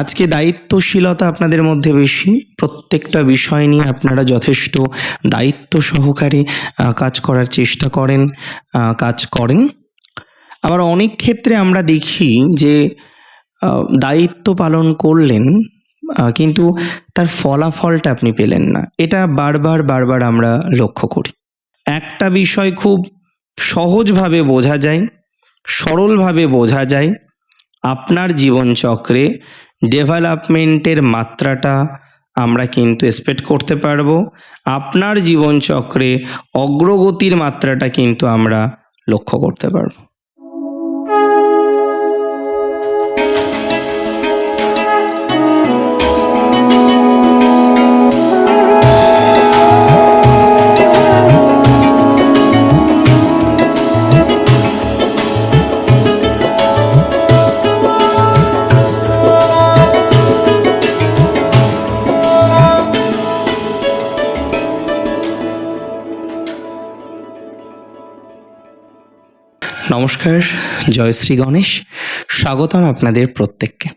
আজকে দায়িত্বশীলতা আপনাদের মধ্যে বেশি। প্রত্যেকটা বিষয় নিয়ে আপনারা যথেষ্ট দায়িত্ব সহকারে কাজ করার চেষ্টা করেন, কাজ করেন। আবার অনেক ক্ষেত্রে আমরা দেখি যে দায়িত্ব পালন করলেন, কিন্তু তার ফলাফলটা আপনি পেলেন না। এটা বারবার আমরা লক্ষ্য করি। একটা বিষয় খুব সহজভাবে বোঝা যায়, সরলভাবে বোঝা যায়। আপনার জীবনচক্রে ডেভেলপমেন্টের মাত্রাটা আমরা কিন্তু এক্সপেক্ট করতে পারবো। আপনার জীবনচক্রে অগ্রগতির মাত্রাটা কিন্তু আমরা লক্ষ্য করতে পারবো। নমস্কার, জয় শ্রী গণেশ। স্বাগতম আপনাদের প্রত্যেককে।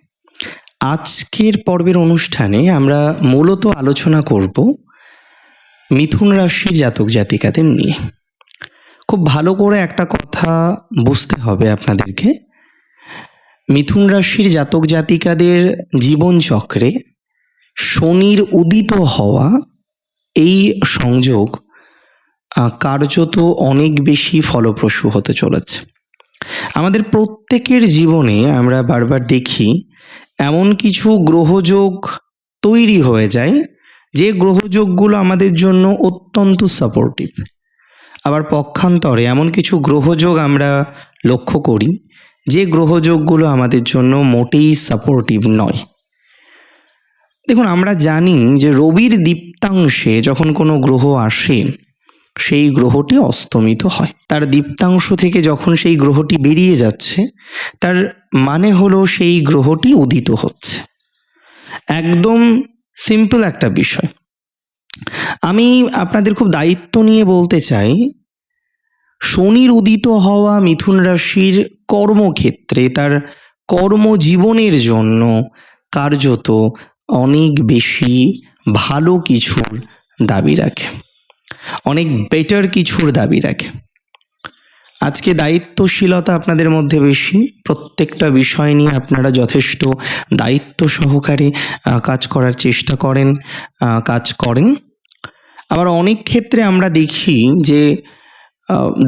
আজকের পর্বের অনুষ্ঠানে আমরা মূলত আলোচনা করব মিথুন রাশির জাতক জাতিকাদের নিয়ে। খুব ভালো করে একটা কথা বুঝতে হবে আপনাদেরকে। মিথুন রাশির জাতক জাতিকাদের জীবনচক্রে শনির উদিত হওয়া, এই সংযোগ কার্যত অনেক বেশি ফলপ্রসূ হতে চলেছে। আমাদের প্রত্যেকের জীবনে আমরা বারবার দেখি এমন কিছু গ্রহযোগ তৈরি হয়ে যায় যে গ্রহযোগগুলো আমাদের জন্য অত্যন্ত সাপোর্টিভ। আবার পক্ষান্তরে এমন কিছু গ্রহযোগ আমরা লক্ষ্য করি যে গ্রহযোগগুলো আমাদের জন্য মোটেই সাপোর্টিভ নয়। দেখুন, আমরা জানি যে রবির দীপ্তাংশে যখন কোনো গ্রহ আসে সেই গ্রহটি অস্তমিত হয়। তার দীপ্তাংশ থেকে যখন সেই গ্রহটি বেরিয়ে যাচ্ছে, তার মানে হলো সেই গ্রহটি উদিত হচ্ছে। একদম সিম্পল একটা বিষয়। আমি আপনাদের খুব দায়িত্ব নিয়ে বলতে চাই, শনির উদিত হওয়া মিথুন রাশির কর্মক্ষেত্রে, তার কর্মজীবনের জন্য কার্যত অনেক বেশি ভালো কিছুর দাবি রাখে, অনেক বেটার কিছুর দাবি রাখে। আজকে দায়িত্বশীলতা আপনাদের মধ্যে বেশি। প্রত্যেকটা বিষয় নিয়ে আপনারা যথেষ্ট দায়িত্ব সহকারে কাজ করার চেষ্টা করেন, কাজ করেন। আবার অনেক ক্ষেত্রে আমরা দেখি যে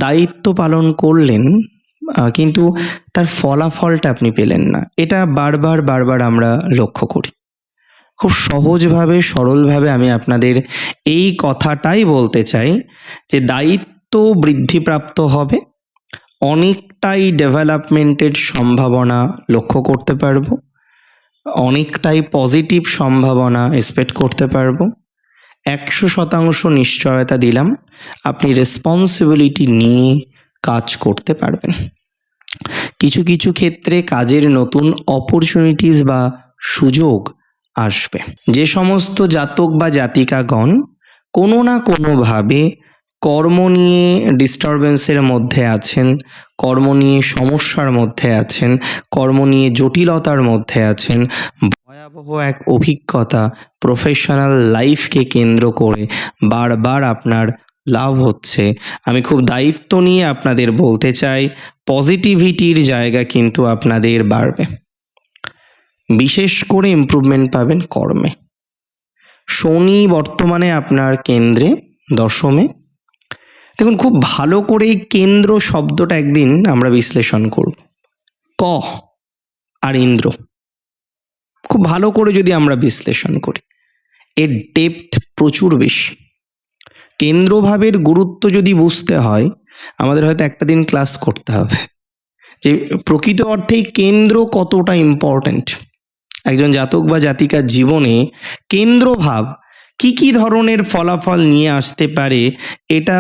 দায়িত্ব পালন করলেন, কিন্তু তার ফলাফলটা আপনি পেলেন না। এটা বারবার আমরা লক্ষ্য করি। খুব সহজভাবে, সরলভাবে আমি আপনাদের এই কথাটাই বলতে চাই যে দায়িত্ব বৃদ্ধিপ্রাপ্ত হবে, অনেকটাই ডেভেলপমেন্টের সম্ভাবনা লক্ষ্য করতে পারবো, অনেকটাই পজিটিভ সম্ভাবনা এক্সপেক্ট করতে পারবো। 100% নিশ্চয়তা দিলাম, আপনি রেসপন্সিবিলিটি নিয়ে কাজ করতে পারবেন। কিছু কিছু ক্ষেত্রে কাজের নতুন অপরচুনিটিস বা সুযোগ আসবে। যে সমস্ত জাতক বা জাতিকাগণ কোনো না কোনোভাবে কর্ম নিয়ে ডিস্টারবেন্সের মধ্যে আছেন, কর্ম নিয়ে সমস্যার মধ্যে আছেন, কর্ম নিয়ে জটিলতার মধ্যে আছেন, ভয়াবহ এক অভিজ্ঞতা প্রফেশনাল লাইফকে কেন্দ্র করে বারবার আপনার লাভ হচ্ছে, আমি খুব দায়িত্ব নিয়ে আপনাদের বলতে চাই, পজিটিভিটির জায়গা কিন্তু আপনাদের বাড়বে। বিশেষ করে ইমপ্রুভমেন্ট পাবেন কর্মে। শনি বর্তমানে আপনার কেন্দ্রে, দশমে। দেখুন, খুব ভালো করে এই কেন্দ্র শব্দটা একদিন আমরা বিশ্লেষণ করব। ক আর ইন্দ্র, খুব ভালো করে যদি আমরা বিশ্লেষণ করি, এর ডেপথ প্রচুর বেশি। কেন্দ্রভাবের গুরুত্ব যদি বুঝতে হয়, আমাদের হয়তো একটা দিন ক্লাস করতে হবে যে প্রকৃত অর্থেই কেন্দ্র কতটা ইম্পর্ট্যান্ট একজন জাতক বা জাতিকার জীবনে। কেন্দ্রভাব কি ধরনের ফলাফল নিয়ে আসতে পারে, এটা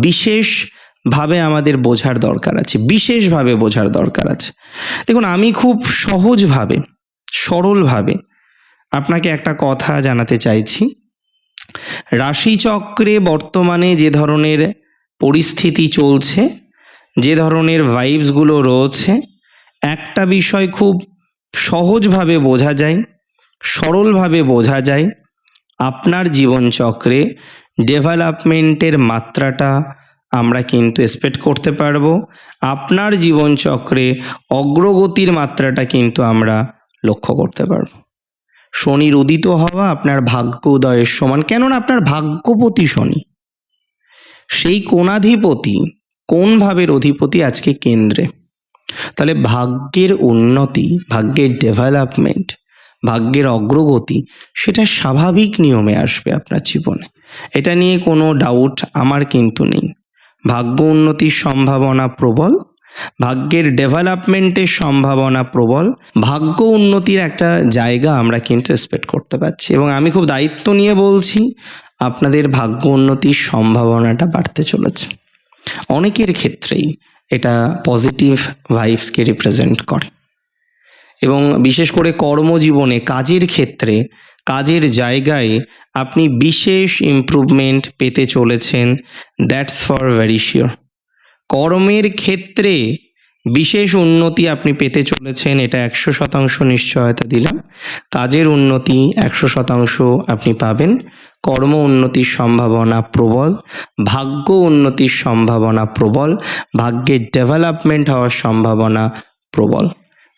বিশেষভাবে আমাদের বোঝার দরকার আছে, বিশেষভাবে বোঝার দরকার আছে। দেখুন, আমি খুব সহজভাবে, সরলভাবে আপনাকে একটা কথা জানাতে চাইছি। রাশিচক্রে বর্তমানে যে ধরনের পরিস্থিতি চলছে, যে ধরনের ভাইবসগুলো রয়েছে, একটা বিষয় খুব সহজভাবে বোঝা যায়, সরলভাবে বোঝা যায়। আপনার জীবনচক্রে ডেভেলপমেন্টের মাত্রাটা আমরা কিন্তু এক্সপেক্ট করতে পারবো। আপনার জীবনচক্রে অগ্রগতির মাত্রাটা কিন্তু আমরা লক্ষ্য করতে পারবো। শনির উদিত হওয়া আপনার ভাগ্য উদয়ের সমান, কেননা আপনার ভাগ্যপতি শনি, সেই কোণাধিপতি, কোন ভাবের অধিপতি আজকে কেন্দ্রে। তাহলে ভাগ্যের উন্নতি, ভাগ্যের ডেভেলপমেন্ট, ভাগ্যের অগ্রগতি সেটা স্বাভাবিক নিয়মে আসবে আপনার জীবনে। এটা নিয়ে কোনো ডাউট আমার কিন্তু নেই। ভাগ্য উন্নতির সম্ভাবনা প্রবল, ভাগ্যের ডেভেলপমেন্টের সম্ভাবনা প্রবল, ভাগ্য উন্নতির একটা জায়গা আমরা কিন্তু এক্সপেক্ট করতে পারছি। এবং আমি খুব দায়িত্ব নিয়ে বলছি, আপনাদের ভাগ্য উন্নতির সম্ভাবনাটা বাড়তে চলেছে। অনেকের ক্ষেত্রেই এটা পজিটিভ ভাইবসকে রিপ্রেজেন্ট করে, এবং বিশেষ করে কর্মজীবনে, কাজের ক্ষেত্রে, কাজের জায়গায় আপনি বিশেষ ইমপ্রুভমেন্ট পেতে চলেছেন। That's for very sure. কর্মের ক্ষেত্রে বিশেষ উন্নতি আপনি পেতে চলেছেন, এটা 100% নিশ্চয়তা দিলাম। কাজের উন্নতি 100% আপনি পাবেন। কর্ম উন্নতির সম্ভাবনা প্রবল, ভাগ্য উন্নতির সম্ভাবনা প্রবল, ভাগ্যের ডেভেলপমেন্ট হওয়ার সম্ভাবনা প্রবল।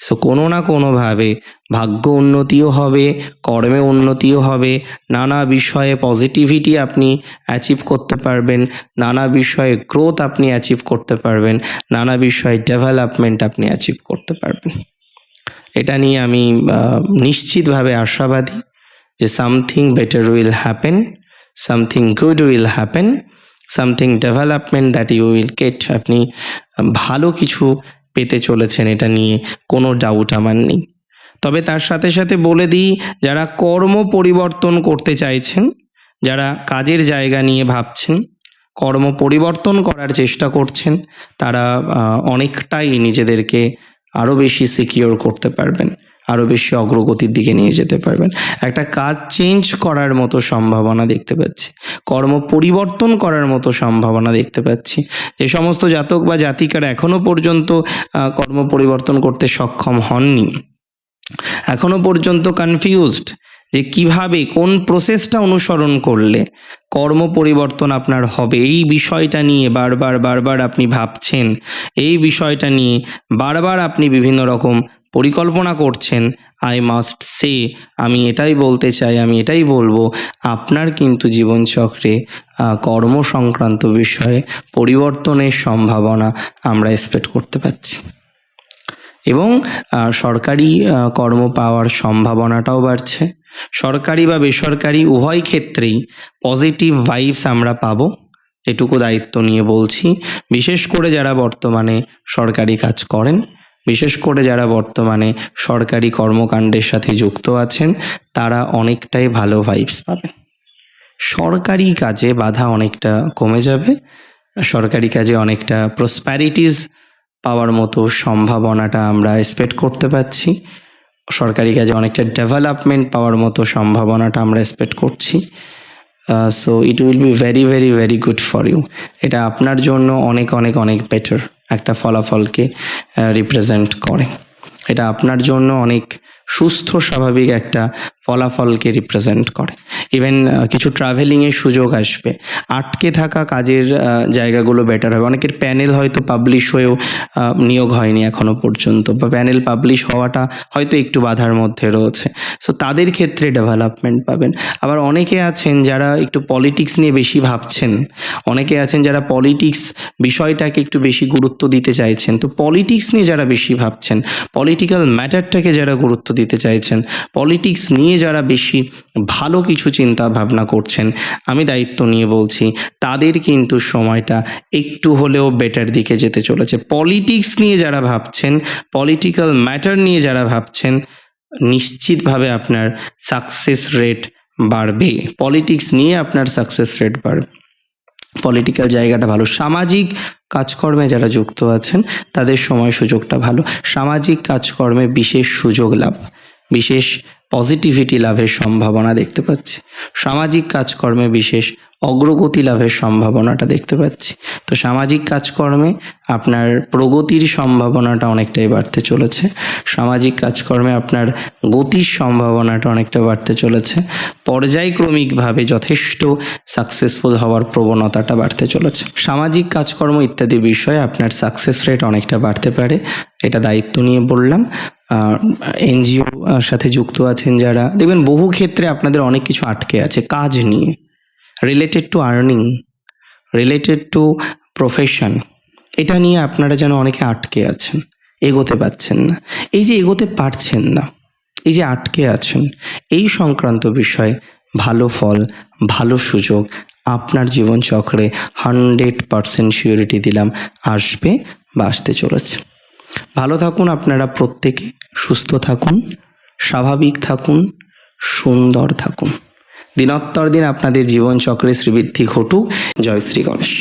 সো কোনো না কোনোভাবে ভাগ্য উন্নতিও হবে, কর্মে উন্নতিও হবে, নানা বিষয়ে পজিটিভিটি আপনি অ্যাচিভ করতে পারবেন, নানা বিষয়ে গ্রোথ আপনি অ্যাচিভ করতে পারবেন, নানা বিষয়ে ডেভেলপমেন্ট আপনি অ্যাচিভ করতে পারবেন। এটা নিয়ে আমি নিশ্চিতভাবে আশাবাদী যে something better will happen, something good will happen, something development that you will get. আপনি ভালো কিছু পেতে চলেছেন, এটা নিয়ে কোনো ডাউট আমার নেই। তবে তার সাথে সাথে বলে দিই, যারা কর্ম পরিবর্তন করতে চাইছেন, যারা কাজের জায়গা নিয়ে ভাবছেন, কর্ম পরিবর্তন করার চেষ্টা করছেন, তারা অনেকটাই নিজেদেরকে আরও বেশি সিকিওর করতে পারবেন, আরও বেশি অগ্রগতির দিকে নিয়ে যেতে পারবেন। একটা কাজ চেঞ্জ করার মতো সম্ভাবনা দেখতে পাচ্ছি, কর্ম পরিবর্তন করার মতো সম্ভাবনা দেখতে পাচ্ছি। যে সমস্ত জাতক বা জাতিকারা এখনো পর্যন্ত কর্ম পরিবর্তন করতে সক্ষম হননি, এখনো পর্যন্ত কনফিউজড যে কিভাবে, কোন প্রসেসটা অনুসরণ করলে কর্ম পরিবর্তন আপনার হবে, এই বিষয়টা নিয়ে বারবার আপনি ভাবছেন, এই বিষয়টা নিয়ে বারবার আপনি বিভিন্ন রকম পরিকল্পনা করছেন। আই মাস্ট সে, আমি এটাই বলতে চাই, আমি এটাই বলবো, আপনার কিন্তু জীবনচক্রে কর্ম সংক্রান্ত বিষয়ে পরিবর্তনের সম্ভাবনা আমরা এক্সপেক্ট করতে পারছি। এবং সরকারি কর্ম পাওয়ার সম্ভাবনাটাও বাড়ছে। সরকারি বা বেসরকারি উভয় ক্ষেত্রেই পজিটিভ ভাইবস আমরা পাবো, এটুকু দায়িত্ব নিয়ে বলছি। বিশেষ করে যারা বর্তমানে সরকারি কাজ করেন, বিশেষ করে যারা বর্তমানে সরকারি কর্মকাণ্ডের সাথে যুক্ত আছেন, তারা অনেকটাই ভালো ভাইবস পাবেন। সরকারি কাজে বাধা অনেকটা কমে যাবে, সরকারি কাজে অনেকটা প্রসপ্যারিটিস পাওয়ার মতো সম্ভাবনাটা আমরা এক্সপেক্ট করতে পারছি। সরকারি কাজে অনেকটা ডেভেলপমেন্ট পাওয়ার মতো সম্ভাবনাটা আমরা এক্সপেক্ট করছি। So it will be very very very good for you. এটা আপনার জন্য অনেক অনেক অনেক বেটার একটা ফলাফলকে রিপ্রেজেন্ট করে। এটা আপনার জন্য অনেক সুস্থ স্বাভাবিক একটা ফলাফলকে রিপ্রেজেন্ট করে। ইভেন কিছু ট্রাভেলিংয়ের সুযোগ আসবে, আটকে থাকা কাজের জায়গাগুলো বেটার হবে। অনেকের প্যানেল হয়তো পাবলিশ হয়েও নিয়োগ হয়নি এখনো পর্যন্ত, বা প্যানেল পাবলিশ হওয়াটা হয়তো একটু বাধার মধ্যে রয়েছে। সো তাদের ক্ষেত্রে ডেভেলপমেন্ট পাবেন। আবার অনেকে আছেন যারা একটু পলিটিক্স নিয়ে বেশি ভাবছেন, অনেকে আছেন যারা পলিটিক্স বিষয়টাকে একটু বেশি গুরুত্ব দিতে চাইছেন। তো পলিটিক্স নিয়ে যারা বেশি ভাবছেন, পলিটিক্যাল ম্যাটারটাকে যারা গুরুত্ব দিতে চাইছেন, পলিটিক্স নিয়ে যারা বেশি ভালো কিছু চিন্তা ভাবনা করছেন, আমি দায়িত্ব নিয়ে বলছি, তাদের কিন্তু সময়টা একটু হলেও বেটার দিকে যেতে চলেছে। পলিটিক্স নিয়ে যারা ভাবছেন, পলিটিক্যাল ম্যাটার নিয়ে যারা ভাবছেন, নিশ্চিতভাবে আপনার সাকসেস রেট বাড়বে। পলিটিক্স নিয়ে আপনার সাকসেস রেট বাড়বে, পলিটিক্যাল জায়গাটা ভালো। সামাজিক কাজকর্মে যারা যুক্ত আছেন, তাদের সময় সুযোগটা ভালো। সামাজিক কাজকর্মে বিশেষ সুযোগ লাভ, বিশেষ পজিটিভিটি লাভের সম্ভাবনা দেখতে পাচ্ছি। সামাজিক কাজকর্মে বিশেষ অগ্রগতি লাভের সম্ভাবনাটা দেখতে পাচ্ছি। তো সামাজিক কাজকর্মে আপনার প্রগতির সম্ভাবনাটা অনেকটাই বাড়তে চলেছে। সামাজিক কাজকর্মে আপনার গতির সম্ভাবনাটা অনেকটা বাড়তে চলেছে। পর্যায়ক্রমিকভাবে যথেষ্ট সাকসেসফুল হওয়ার প্রবণতাটা বাড়তে চলেছে। সামাজিক কাজকর্ম ইত্যাদি বিষয়ে আপনার সাকসেস রেট অনেকটা বাড়তে পারে, এটা দায়িত্ব নিয়ে বললাম। এনজিও সাথে যুক্ত আছেন যারা, দেখবেন বহু ক্ষেত্রে আপনাদের অনেক কিছু আটকে আছে কাজ নিয়ে, related to earning, related to profession, এটা নিয়ে আপনারা যেন অনেকে আটকে আছেন, এগোতে পারছেন না। এই যে এগোতে পারছেন না, এই যে আটকে আছেন, এই সংক্রান্ত বিষয়ে ভালো ফল, ভালো সুযোগ আপনার জীবনচক্রে 100% সিওরিটি দিলাম আসবে বা আসতে চলেছে। ভালো থাকুন আপনারা প্রত্যেকে, সুস্থ থাকুন, স্বাভাবিক থাকুন, সুন্দর থাকুন। দিনোত্তর দিন আপনাদের জীবনচক্রে শ্রীবৃদ্ধি ঘটুক। জয় শ্রী গণেশ।